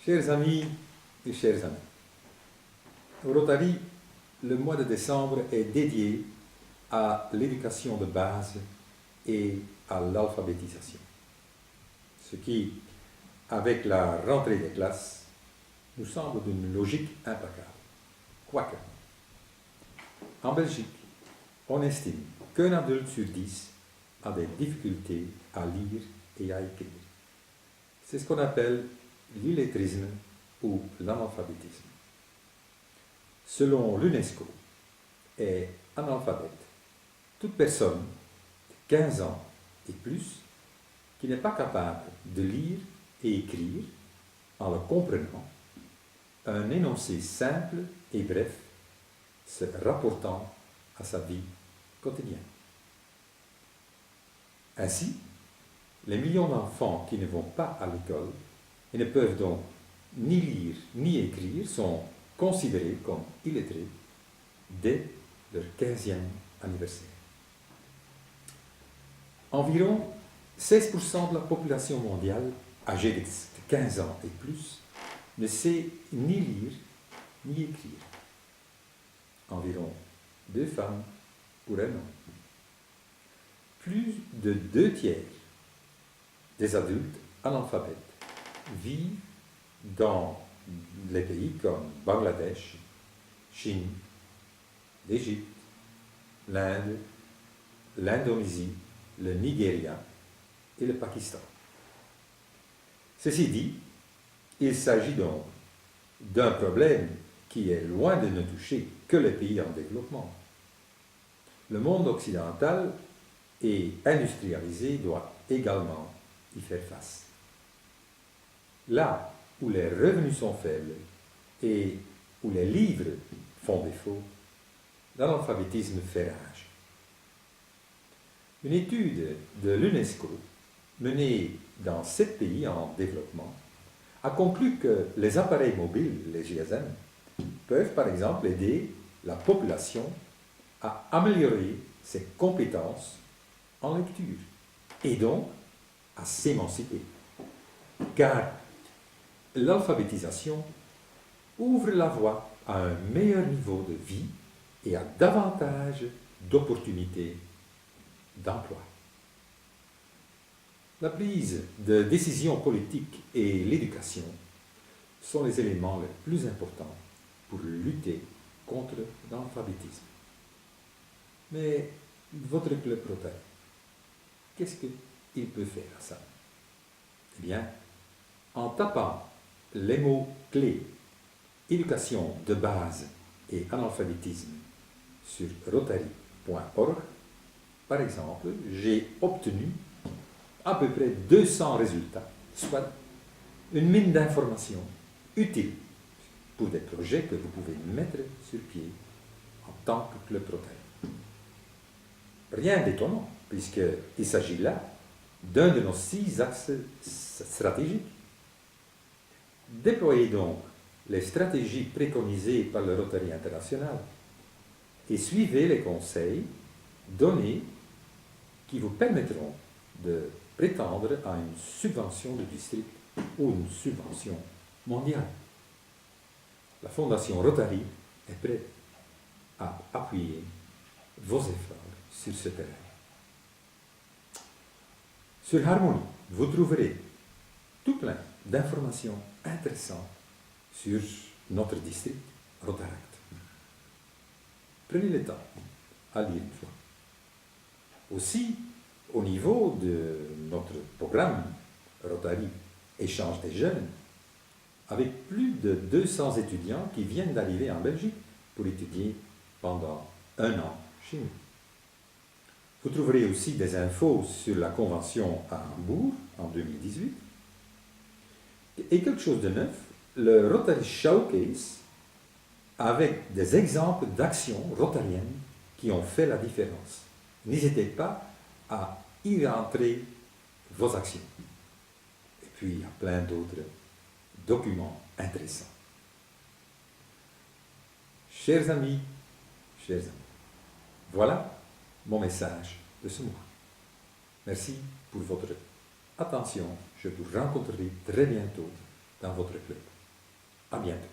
Chers amis et chers amis, au Rotary, le mois de décembre est dédié à l'éducation de base et à l'alphabétisation. Ce qui, avec la rentrée des classes, nous semble d'une logique implacable. Quoique, en Belgique, on estime qu'un adulte sur 10 a des difficultés à lire et à écrire. C'est ce qu'on appelle l'illettrisme ou l'analphabétisme. Selon l'UNESCO, est analphabète toute personne de 15 ans et plus qui n'est pas capable de lire et écrire en le comprenant un énoncé simple et bref se rapportant à sa vie quotidienne. Ainsi, les millions d'enfants qui ne vont pas à l'école et ne peuvent donc ni lire ni écrire sont considérés comme illettrés dès leur 15e anniversaire. Environ 16% de la population mondiale âgée de 15 ans et plus ne sait ni lire ni écrire. Environ 2 femmes pour un homme. Plus de 2 tiers des adultes analphabètes vivent dans les pays comme Bangladesh, Chine, l'Égypte, l'Inde, l'Indonésie, le Nigeria et le Pakistan. Ceci dit, il s'agit donc d'un problème qui est loin de ne toucher que les pays en développement. Le monde occidental et industrialisé doit également y faire face. Là où les revenus sont faibles et où les livres font défaut, l'analphabétisme fait rage. Une étude de l'UNESCO menée dans 7 pays en développement a conclu que les appareils mobiles, les GSM, peuvent par exemple aider la population à améliorer ses compétences en lecture et donc à s'émanciper. Car l'alphabétisation ouvre la voie à un meilleur niveau de vie et à davantage d'opportunités d'emploi. La prise de décision politique et l'éducation sont les éléments les plus importants pour lutter contre l'analphabétisme. Mais votre club Rotary, qu'est-ce qu'il peut faire à ça? Eh bien, en tapant les mots-clés éducation de base et analphabétisme sur rotary.org, par exemple, j'ai obtenu à peu près 200 résultats, soit une mine d'informations utiles pour des projets que vous pouvez mettre sur pied en tant que club Rotary. Rien d'étonnant, puisqu'il s'agit là d'un de nos 6 axes stratégiques. Déployez donc les stratégies préconisées par le Rotary International et suivez les conseils donnés qui vous permettront de prétendre à une subvention de district ou une subvention mondiale. La Fondation Rotary est prête à appuyer vos efforts sur ce terrain. Sur Harmonie, vous trouverez tout plein d'informations intéressantes sur notre district Rotaract. Prenez le temps à lire une fois. Aussi, au niveau de notre programme Rotary Échange des jeunes, avec plus de 200 étudiants qui viennent d'arriver en Belgique pour étudier pendant 1 an chez nous. Vous trouverez aussi des infos sur la convention à Hambourg en 2018. Et quelque chose de neuf, le Rotary Showcase, avec des exemples d'actions rotariennes qui ont fait la différence. N'hésitez pas à y rentrer vos actions. Et puis, il y a plein d'autres documents intéressants. Chers amis, voilà mon message de ce mois. Merci pour votre attention. Je vous rencontrerai très bientôt dans votre club. À bientôt.